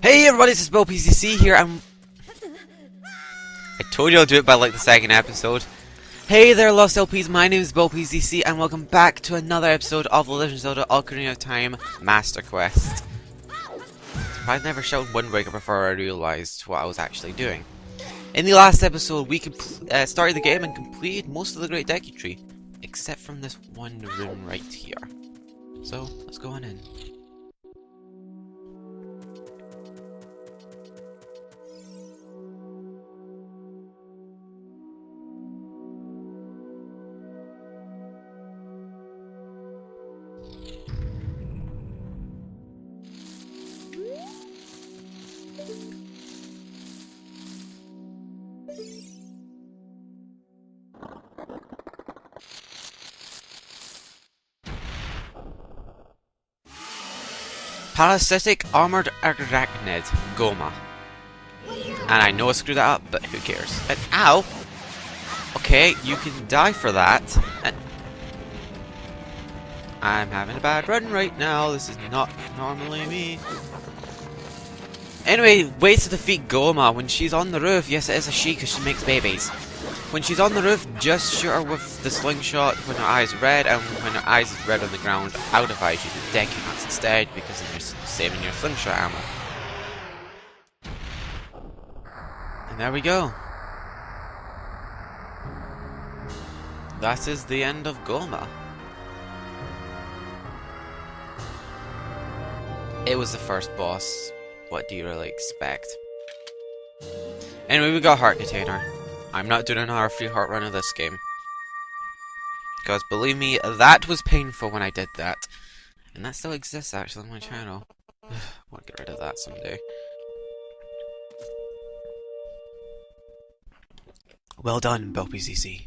Hey everybody, this is BillPzc here, and I told you I'll do it by like the second episode. Hey there, LostLPs, my name is BillPzc, and welcome back to another episode of The Legend of Zelda Ocarina of Time Master Quest. If I'd never shouted Wind Waker before I realised what I was actually doing. In the last episode, we started the game and completed most of the Great Deku Tree, except from this one room right here. So, let's go on in. Parasitic Armored Arachnid, Gohma. And I know I screwed that up, but who cares? And ow! Okay, you can die for that. And I'm having a bad run right now. This is not normally me. Anyway, ways to defeat Gohma. When she's on the roof, yes it is a she because she makes babies. When she's on the roof, just shoot her with the slingshot when her eye is red, and when her eyes is red on the ground, out of eyes, use the Deku Nuts instead, because then you're saving your slingshot ammo. And there we go. That is the end of Gohma. It was the first boss. What do you really expect? Anyway, we got Heart Container. I'm not doing another free heart run of this game. Because believe me, that was painful when I did that. And that still exists actually on my channel. I want to get rid of that someday. Well done, BillPzc.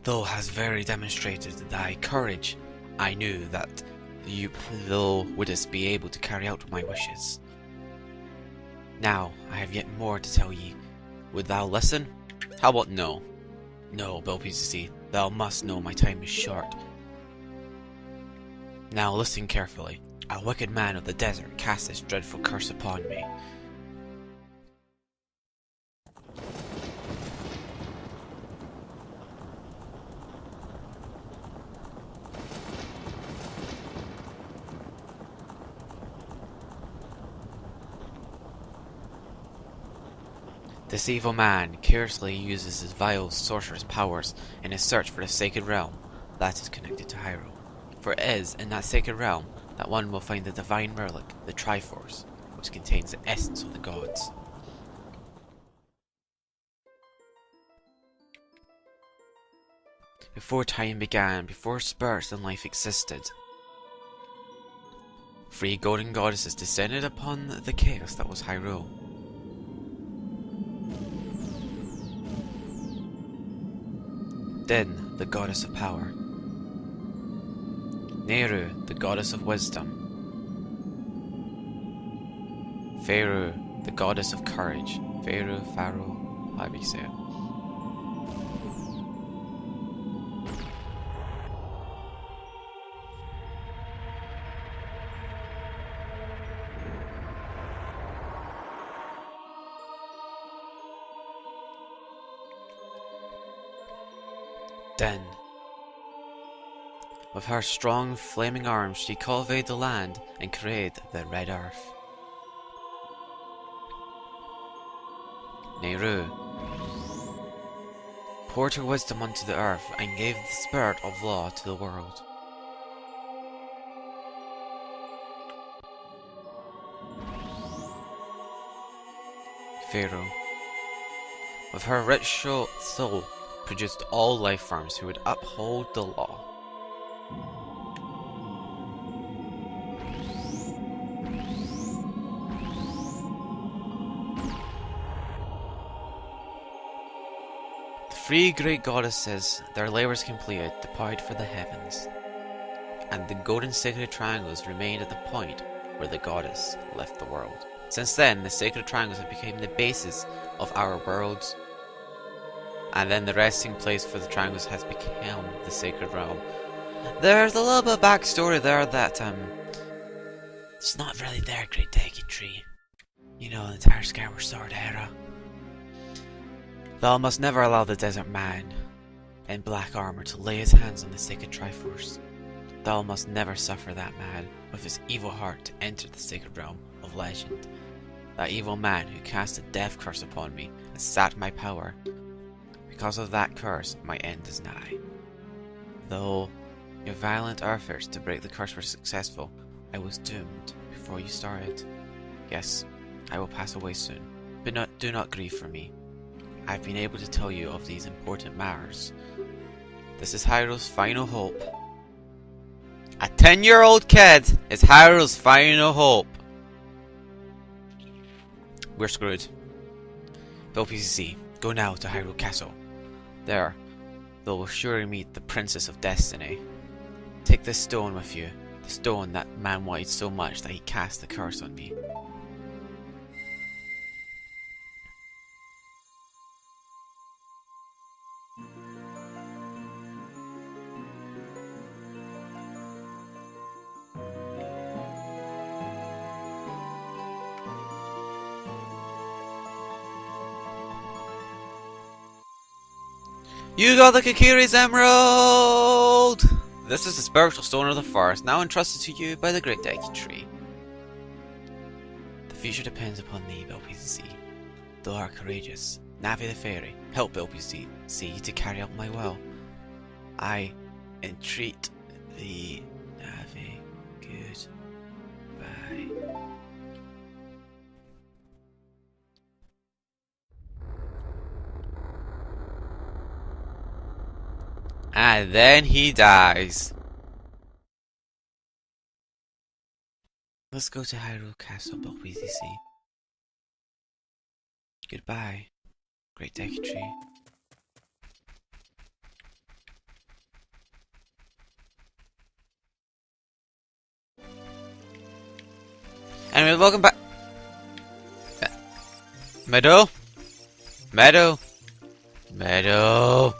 Thou hast very demonstrated thy courage. I knew that thou wouldst be able to carry out my wishes. Now, I have yet more to tell ye. Would thou listen? How about no? No, BillPzc, thou must know my time is short. Now listen carefully. A wicked man of the desert cast this dreadful curse upon me. This evil man carelessly uses his vile sorcerer's powers in his search for the sacred realm that is connected to Hyrule. For it is in that sacred realm that one will find the divine relic, the Triforce, which contains the essence of the gods. Before time began, before spirits and life existed, 3 golden goddesses descended upon the chaos that was Hyrule. Din, the goddess of power. Nehru, the goddess of wisdom. Faru, the goddess of courage. Faru, how do you say it? Then, with her strong flaming arms, she cultivated the land and created the Red Earth. Nehru poured her wisdom onto the earth and gave the spirit of law to the world. Pharaoh, with her rich soul, produced all life forms who would uphold the law. The 3 great goddesses, their labours completed, departed for the heavens, and the golden sacred triangles remained at the point where the goddess left the world. Since then, the sacred triangles have become the basis of our world's and then the resting place for the triangles has become the Sacred Realm. There's a little bit of backstory there that, it's not really their great decade tree. You know, the entire Skyward Sword era. Thou must never allow the desert man in black armor to lay his hands on the sacred Triforce. Thou must never suffer that man with his evil heart to enter the sacred realm of legend. That evil man who cast a death curse upon me and sapped my power. Because of that curse, my end is nigh. Though your violent efforts to break the curse were successful, I was doomed before you started. Yes, I will pass away soon, but do not grieve for me. I've been able to tell you of these important matters. This is Hyrule's final hope. A 10-year-old kid is Hyrule's final hope. We're screwed. BillPzc, go now to Hyrule Castle. There, thou will surely meet the Princess of Destiny. Take this stone with you, the stone that man wanted so much that he cast the curse on me. You got the Kokiri's Emerald! This is the spiritual stone of the forest, now entrusted to you by the Great Decade Tree. The future depends upon thee, BillPzc. Thou art courageous. Navi the Fairy, help BillPzc to carry out my will. I entreat thee, Navi. Goodbye. And then he dies. Let's go to Hyrule Castle, BillPzc. Goodbye, Great Decade Tree. Anyway, welcome back. Meadow? Meadow? Meadow?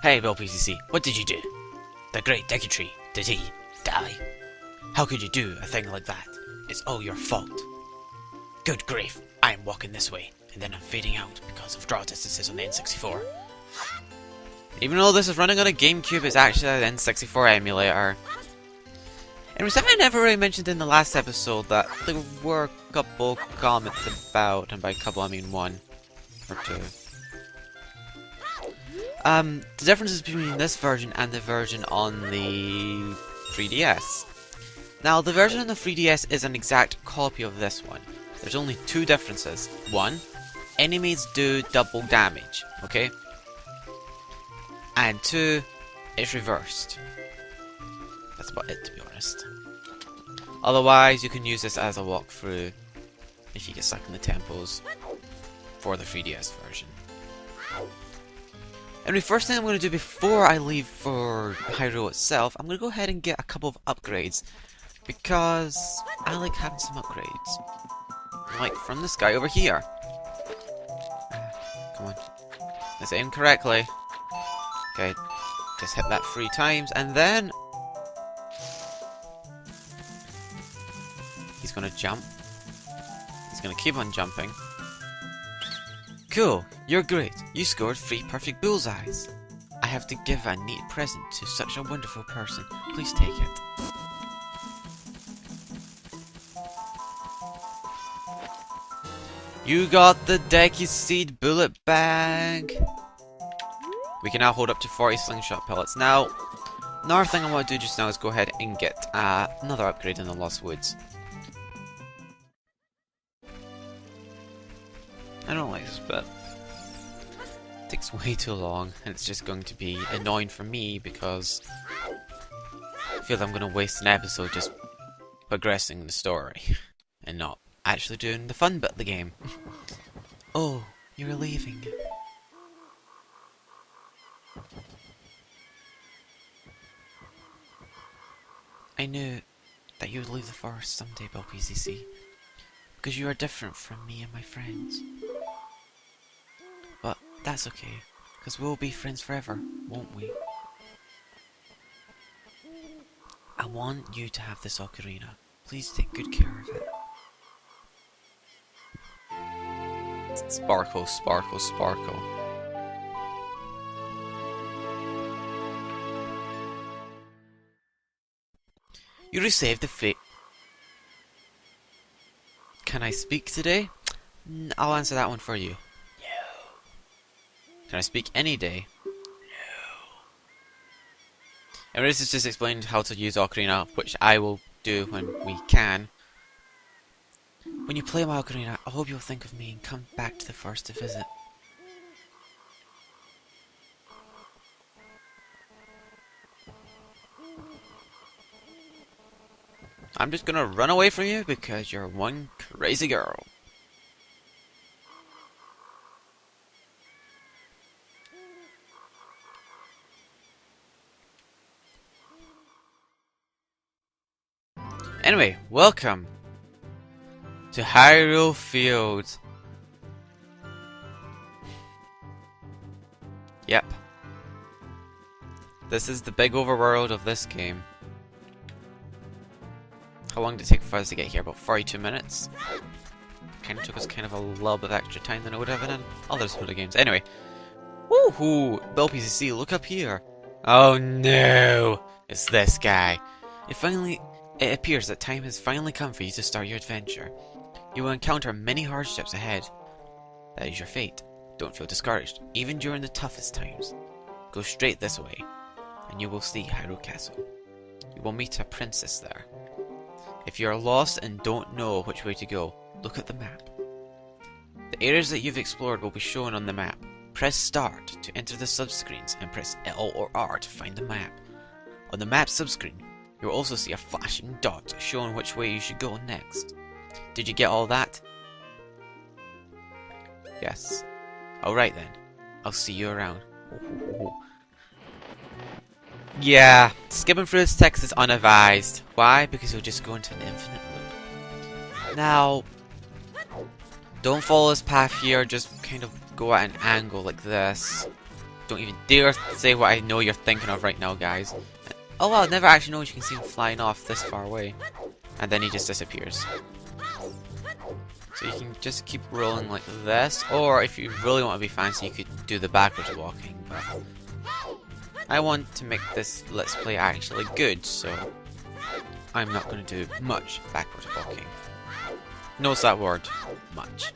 Hey, BillPzc, what did you do? The Great Decade Tree, did he die? How could you do a thing like that? It's all your fault. Good grief, I am walking this way, and then I'm fading out because of draw distances on the N64. Even though this is running on a GameCube, it's actually an N64 emulator. And it was something I never really mentioned in the last episode, that there were a couple comments about, and by couple I mean one or two. The differences between this version and the version on the 3DS. Now, the version on the 3DS is an exact copy of this one. There's only two differences. One, enemies do double damage, okay? And two, it's reversed. That's about it, to be honest. Otherwise, you can use this as a walkthrough if you get stuck in the temples for the 3DS version. And the first thing I'm going to do before I leave for Hyrule itself, I'm going to go ahead and get a couple of upgrades. Because I like having some upgrades. Like from this guy over here. Come on. Let's aim correctly. Okay, just hit that 3 times and then... he's going to jump. He's going to keep on jumping. Cool, you're great. You scored 3 perfect bullseyes. I have to give a neat present to such a wonderful person. Please take it. You got the Decade Seed bullet bag. We can now hold up to 40 slingshot pellets. Now, another thing I want to do just now is go ahead and get another upgrade in the Lost Woods. I don't like this bit. It takes way too long, and it's just going to be annoying for me because I feel I'm going to waste an episode just progressing the story and not actually doing the fun bit of the game. Oh, you're leaving. I knew that you would leave the forest someday, BillPzc, because you are different from me and my friends. But that's okay. Because we'll be friends forever, won't we? I want you to have this ocarina. Please take good care of it. Sparkle, sparkle, sparkle. You received the fate. Can I speak today? I'll answer that one for you. No. Can I speak any day? No. And this is just explained how to use Ocarina, which I will do when we can. When you play my Ocarina, I hope you'll think of me and come back to the forest to visit. I'm just gonna run away from you because you're one crazy girl. Anyway, welcome to Hyrule Field. Yep. This is the big overworld of this game. How long did it take for us to get here? About 42 minutes. Kinda took us kind of a little bit of extra time than it would have in other Zelda games. Anyway. Woohoo! BillPzc, look up here. Oh no! It's this guy. It appears that time has finally come for you to start your adventure. You will encounter many hardships ahead. That is your fate. Don't feel discouraged, even during the toughest times. Go straight this way, and you will see Hyrule Castle. You will meet a princess there. If you are lost and don't know which way to go, look at the map. The areas that you've explored will be shown on the map. Press Start to enter the subscreens and press L or R to find the map. On the map subscreen, you will also see a flashing dot showing which way you should go next. Did you get all that? Yes. Alright then. I'll see you around. Yeah, skipping through this text is unadvised. Why? Because you'll just go into an infinite loop. Now, don't follow this path here, just kind of go at an angle like this. Don't even dare say what I know you're thinking of right now, guys. Oh wow, never actually known you can see him flying off this far away. And then he just disappears. So you can just keep rolling like this, or if you really want to be fancy, you could do the backwards walking. But I want to make this Let's Play actually good, so I'm not going to do much backwards walking. Notice that word, much.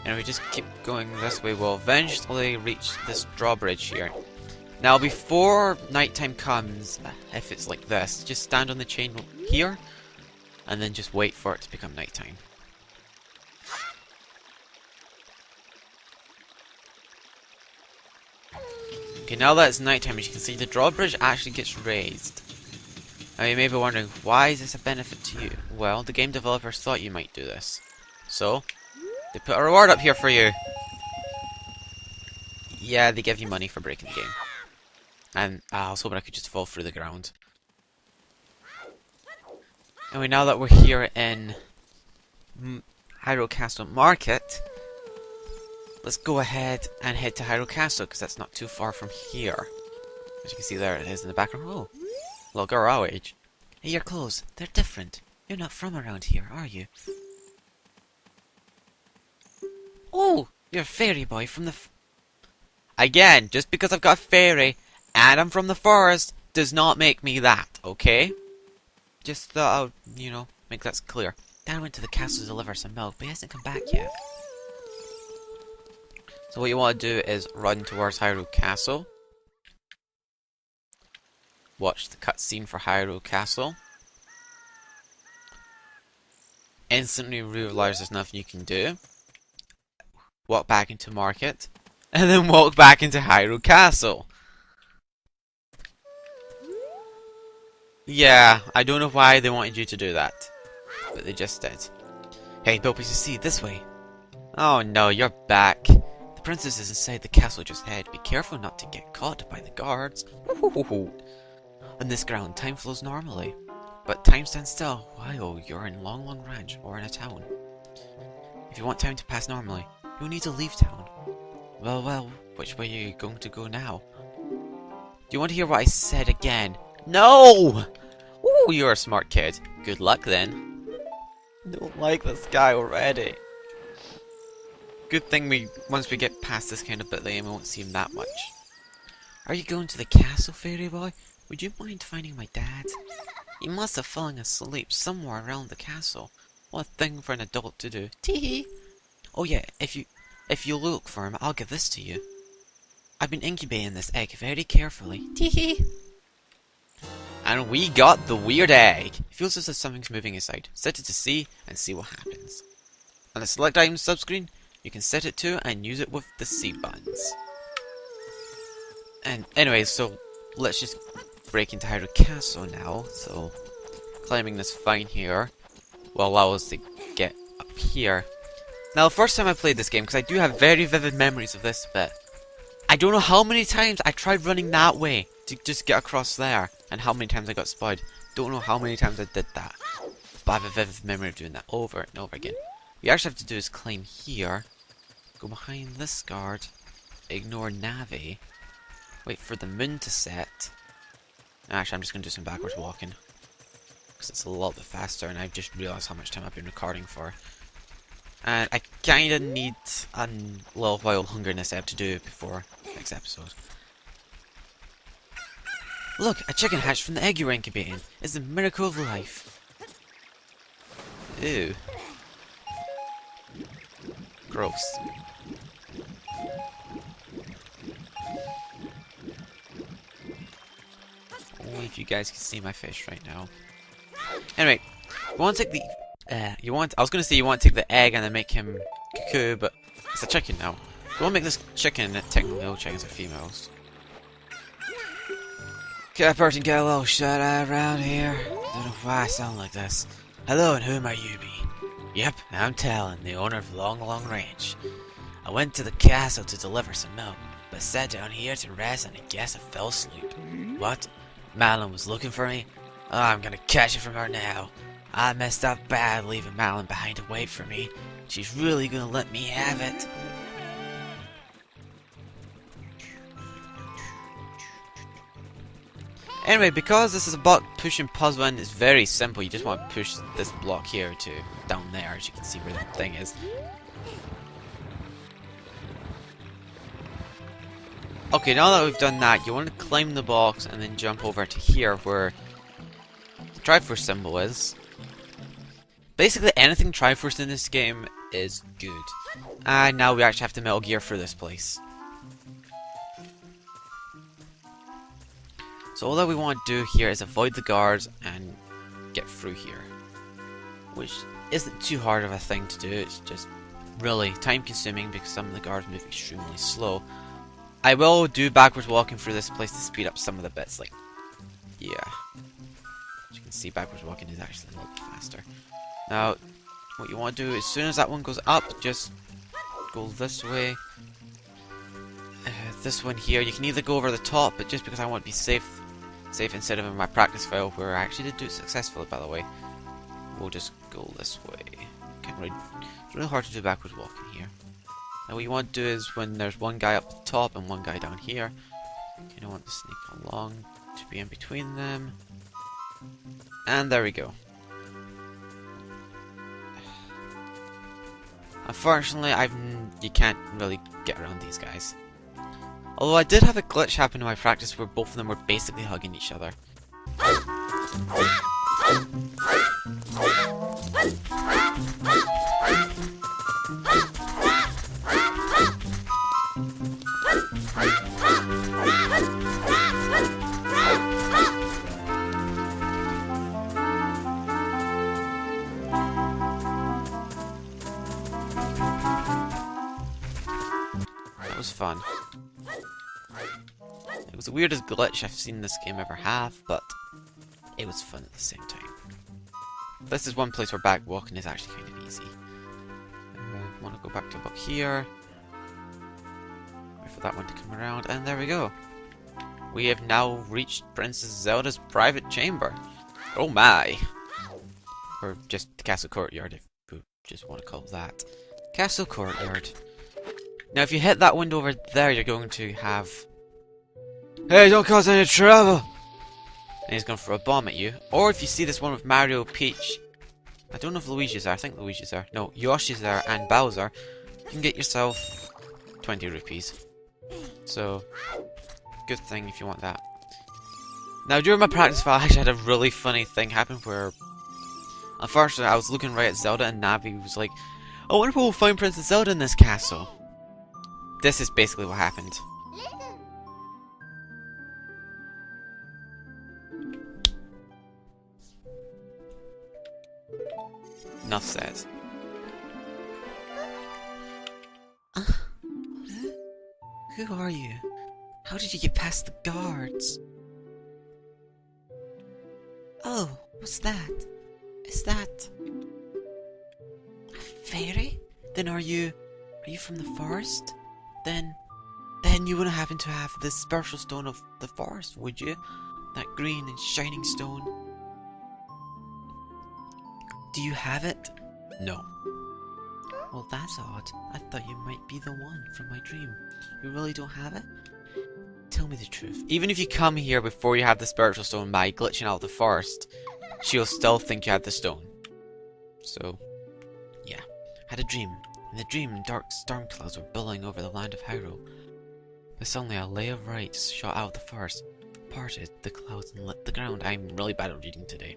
And if we just keep going this way, we'll eventually reach this drawbridge here. Now before nighttime comes, if it's like this, just stand on the chain here, and then just wait for it to become nighttime. Okay, now that it's nighttime, as you can see, the drawbridge actually gets raised. Now you may be wondering, why is this a benefit to you? Well, the game developers thought you might do this. So, they put a reward up here for you. Yeah, they give you money for breaking the game. And I was hoping I could just fall through the ground. Anyway, now that we're here in Hyrule Castle Market, let's go ahead and head to Hyrule Castle, because that's not too far from here. As you can see, there it is in the background. Oh, little girl our age. Hey, your clothes, they're different. You're not from around here, are you? Oh, you're a fairy boy from the... Again, just because I've got a fairy and I'm from the forest does not make me that, okay? Just thought I would, you know, make that clear. Dan went to the castle to deliver some milk, but he hasn't come back yet. So what you want to do is run towards Hyrule Castle. Watch the cutscene for Hyrule Castle. Instantly realize there's nothing you can do. Walk back into Market. And then walk back into Hyrule Castle. Yeah, I don't know why they wanted you to do that. But they just did. Hey, BillPzc, this way. Oh no, you're back. The princess is inside the castle just ahead. Be careful not to get caught by the guards. On this ground, time flows normally. But time stands still while you're in Long Ranch or in a town. If you want time to pass normally, You'll need to leave town. Well, which way are you going to go now? Do you want to hear what I said again? No! Ooh, you're a smart kid. Good luck then. I don't like this guy already. Good thing once we get past this kind of bit, we won't see him that much. Are you going to the castle, fairy boy? Would you mind finding my dad? He must have fallen asleep somewhere around the castle. What a thing for an adult to do. Tee-hee! Oh yeah, if you look for him, I'll give this to you. I've been incubating this egg very carefully. Tee-hee! And we got the weird egg! It feels as if something's moving inside. Set it to C and see what happens. On the select items subscreen, you can set it to and use it with the C buttons. And anyway, so let's just break into Hyrule Castle now. So climbing this vine here will allow us to get up here. Now, the first time I played this game, because I do have very vivid memories of this bit, I don't know how many times I tried running that way to just get across there, and how many times I got spotted. Don't know how many times I did that, but I have a vivid memory of doing that over and over again. What you actually have to do is climb here, go behind this guard, ignore Navi, wait for the moon to set. Actually, I'm just going to do some backwards walking, because it's a lot bit faster, and I've just realised how much time I've been recording for. And I kinda need a little while longer in this ep to do before next episode. Look, a chicken hatched from the egg you were incubating. It's the miracle of life. Ew. Gross. Only if you guys can see my face right now. Anyway, we want to take the I was gonna say you want to take the egg and then make him cuckoo, but it's a chicken now. We want to make this chicken, technically all chickens are females. Can a person get a little shut eye around here? Don't know why I sound like this. Hello, and who might you be? Yep, I'm Talon, the owner of Long Ranch. I went to the castle to deliver some milk, but sat down here to rest and I guess I fell asleep. What? Madeline was looking for me? Oh, I'm gonna catch it from her now. I messed up bad leaving Madeline behind to wait for me. She's really gonna let me have it. Anyway, because this is a block pushing puzzle and it's very simple, you just want to push this block here to down there, as you can see where the thing is. Okay, now that we've done that, you want to climb the box and then jump over to here where the Triforce symbol is. Basically, anything Triforce in this game is good. And now we actually have to Metal Gear through this place. So all that we want to do here is avoid the guards and get through here. Which isn't too hard of a thing to do, it's just really time consuming because some of the guards move extremely slow. I will do backwards walking through this place to speed up some of the bits, like, yeah. As you can see, backwards walking is actually a little bit faster. Now, what you want to do, as soon as that one goes up, just go this way. This one here, you can either go over the top, but just because I want to be safe instead of in my practice file, where I actually did do it successfully, by the way, we'll just go this way. It's really hard to do backwards walking here. Now what you want to do is, when there's one guy up the top and one guy down here, you don't want to sneak along to be in between them. And there we go. Unfortunately, you can't really get around these guys. Although I did have a glitch happen in my practice where both of them were basically hugging each other. That was fun. It was the weirdest glitch I've seen this game ever have, but it was fun at the same time. This is one place where back walking is actually kind of easy. I want to go back to about here. Wait for that one to come around, and there we go. We have now reached Princess Zelda's private chamber. Oh my! Or just the castle courtyard, if you just want to call it that. Castle courtyard. Now, if you hit that window over there, you're going to have... Hey, don't cause any trouble! And he's going to throw a bomb at you. Or if you see this one with Mario, Peach... I don't know if Luigi's there. I think Luigi's there. No, Yoshi's there and Bowser. You can get yourself 20 rupees. So, good thing if you want that. Now, during my practice file, I actually had a really funny thing happen where... Unfortunately, I was looking right at Zelda and Navi was like, I wonder if we'll find Princess Zelda in this castle. This is basically what happened. Enough said. Who are you? How did you get past the guards? Oh, what's that? Is that... a fairy? Then are you from the forest? Then you wouldn't happen to have the spiritual stone of the forest, would you? That green and shining stone. Do you have it? No. Well, that's odd. I thought you might be the one from my dream. You really don't have it? Tell me the truth. Even if you come here before you have the spiritual stone by glitching out of the forest, she'll still think you had the stone. So, yeah. I had a dream. In the dream, dark storm clouds were billowing over the land of Hyrule. But suddenly a ray of light shot out of the forest, parted the clouds and lit the ground. I'm really bad at reading today.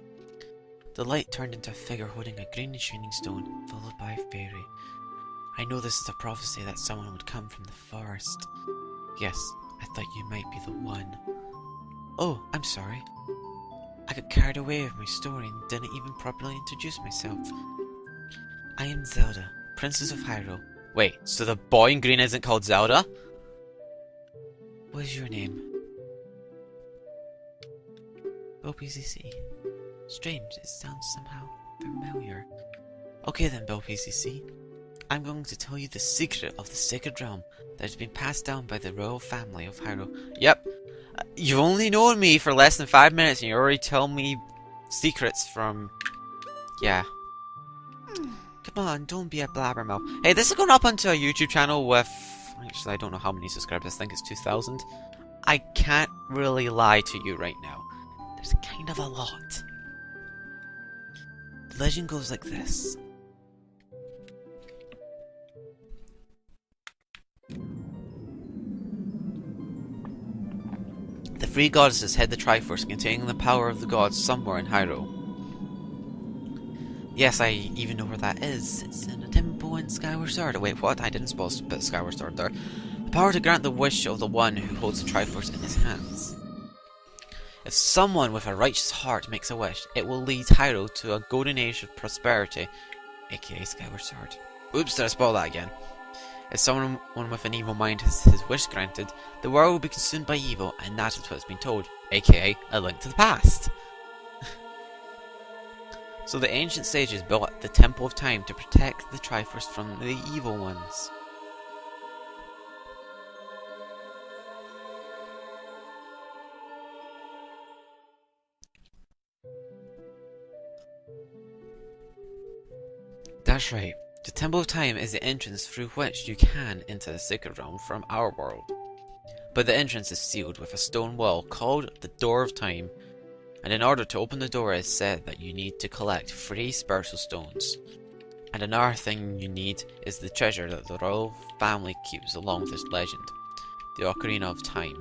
The light turned into a figure holding a green and shining stone, followed by a fairy. I know this is a prophecy that someone would come from the forest. Yes, I thought you might be the one. Oh, I'm sorry. I got carried away with my story and didn't even properly introduce myself. I am Zelda, Princess of Hyrule. Wait, so the boy in green isn't called Zelda? What is your name? BillPzc. Strange, it sounds somehow familiar. Okay then, BillPzc. I'm going to tell you the secret of the Sacred Realm that has been passed down by the royal family of Hyrule. Yep. You've only known me for less than 5 minutes and you already tell me secrets from... Yeah. Come on, don't be a blabbermouth. Hey, this is going up onto a YouTube channel with... Actually, I don't know how many subscribers. I think it's 2,000. I can't really lie to you right now. There's kind of a lot. The legend goes like this. The three goddesses hid the Triforce containing the power of the gods somewhere in Hyrule. Yes, I even know where that is. It's in a temple in Skyward Sword. Wait, what? I didn't supposed to put Skyward Sword there. The power to grant the wish of the one who holds the Triforce in his hands. If someone with a righteous heart makes a wish, it will lead Hyrule to a golden age of prosperity, aka Skyward Sword. Oops, did I spoil that again? If someone with an evil mind has his wish granted, the world will be consumed by evil, and that is what has been told, aka A Link to the Past. So the ancient sages built the Temple of Time to protect the Triforce from the evil ones. That's right. The Temple of Time is the entrance through which you can enter the Sacred Realm from our world. But the entrance is sealed with a stone wall called the Door of Time, and in order to open the door it is said that you need to collect 3 spiritual stones. And another thing you need is the treasure that the royal family keeps along with this legend, the Ocarina of Time.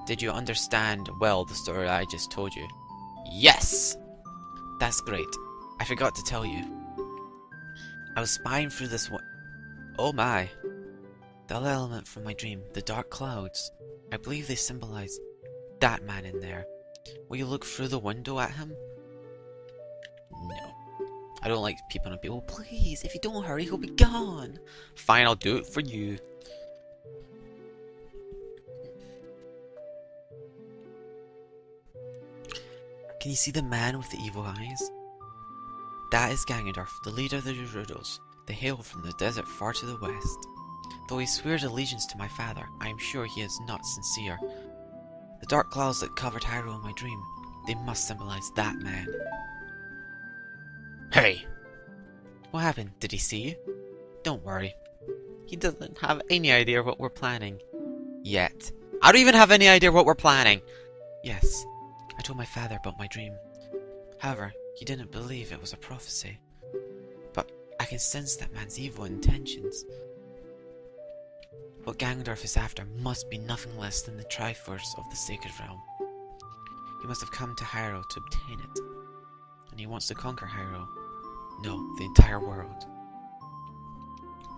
Did you understand well the story I just told you? Yes! That's great. I forgot to tell you. I was spying through this one. Oh my. The other element from my dream, the dark clouds. I believe they symbolize that man in there. Will you look through the window at him? No. I don't like peeping on people. Please, if you don't hurry, he'll be gone. Fine, I'll do it for you. Can you see the man with the evil eyes? That is Ganondorf, the leader of the Gerudos. They hail from the desert far to the west. Though he swears allegiance to my father, I am sure he is not sincere. The dark clouds that covered Hyrule in my dream, they must symbolize that man. Hey! What happened? Did he see you? Don't worry. He doesn't have any idea what we're planning. Yet. I don't even have any idea what we're planning. Yes, I told my father about my dream. However, he didn't believe it was a prophecy. But I can sense that man's evil intentions. What Ganondorf is after must be nothing less than the Triforce of the Sacred Realm. He must have come to Hyrule to obtain it. And he wants to conquer Hyrule. No, the entire world.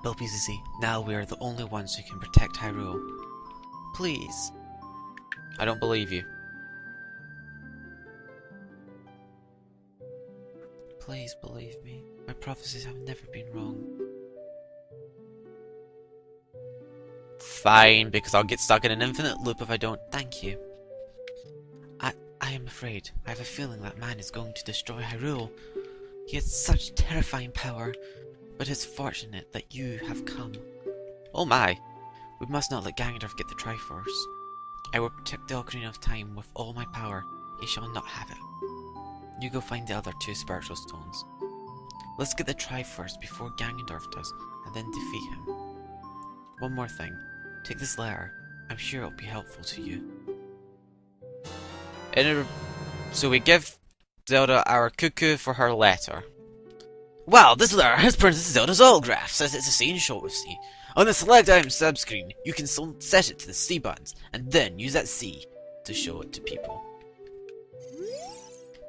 BillPzc, now we are the only ones who can protect Hyrule. Please. I don't believe you. Please believe me. My prophecies have never been wrong. Fine, because I'll get stuck in an infinite loop if I don't. Thank you. I am afraid. I have a feeling that man is going to destroy Hyrule. He has such terrifying power, but it's fortunate that you have come. Oh my! We must not let Ganondorf get the Triforce. I will protect the Ocarina of Time with all my power. He shall not have it. You go find the other 2 spiritual stones. Let's get the Triforce before Ganondorf does, and then defeat him. One more thing. Take this letter. I'm sure it'll be helpful to you. So we give Zelda our cuckoo for her letter. Wow, this letter has Princess Zelda's autograph. Says it's a scene short with C. On the select item subscreen, you can set it to the C buttons, and then use that C to show it to people.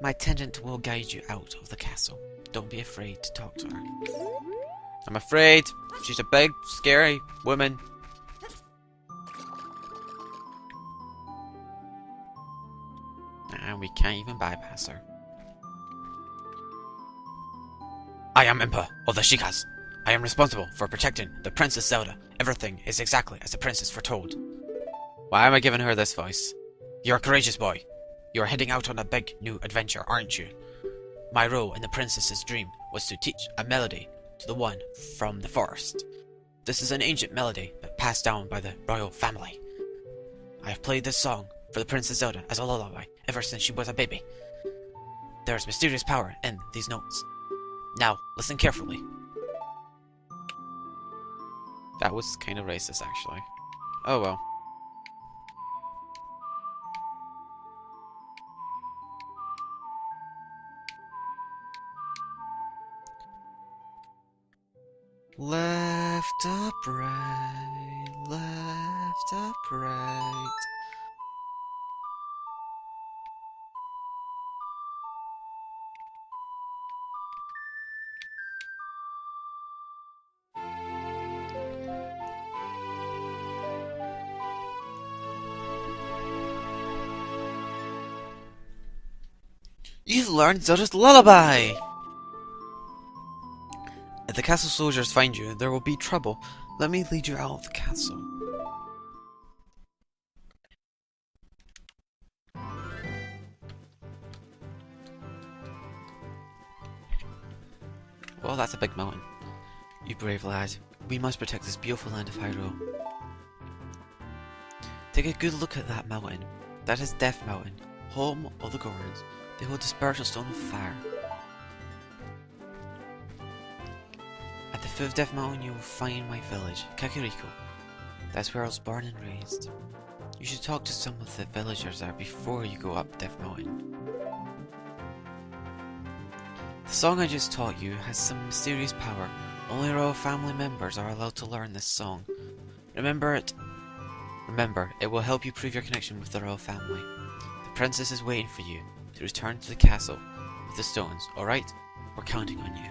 My attendant will guide you out of the castle. Don't be afraid to talk to her. I'm afraid. She's a big, scary woman. And we can't even bypass her. I am Impa of the Shikas. I am responsible for protecting the Princess Zelda. Everything is exactly as the princess foretold. Why am I giving her this voice? You're a courageous boy. You're heading out on a big new adventure, aren't you? My role in the princess's dream was to teach a melody to the one from the forest. This is an ancient melody that passed down by the royal family. I have played this song for the Princess Zelda as a lullaby ever since she was a baby. There is mysterious power in these notes. Now, listen carefully. That was kind of racist, actually. Oh well. Left up, right, left up, right. You've learned Zelda's lullaby! If the castle soldiers find you, there will be trouble. Let me lead you out of the castle. Well, that's a big mountain. You brave lad. We must protect this beautiful land of Hyrule. Take a good look at that mountain. That is Death Mountain, home of the Gorons. They hold the spiritual stone of fire. At the foot of Death Mountain you will find my village, Kakariko. That's where I was born and raised. You should talk to some of the villagers there before you go up Death Mountain. The song I just taught you has some mysterious power. Only royal family members are allowed to learn this song. Remember, it will help you prove your connection with the royal family. The princess is waiting for you to return to the castle with the stones, alright? We're counting on you.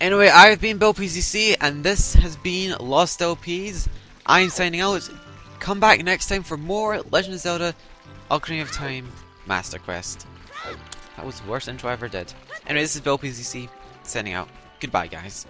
Anyway, I've been BillPzc, and this has been LostLPs. I'm signing out. Come back next time for more Legend of Zelda Ocarina of Time Master Quest. That was the worst intro I ever did. Anyway, this is BillPzc, signing out. Goodbye, guys.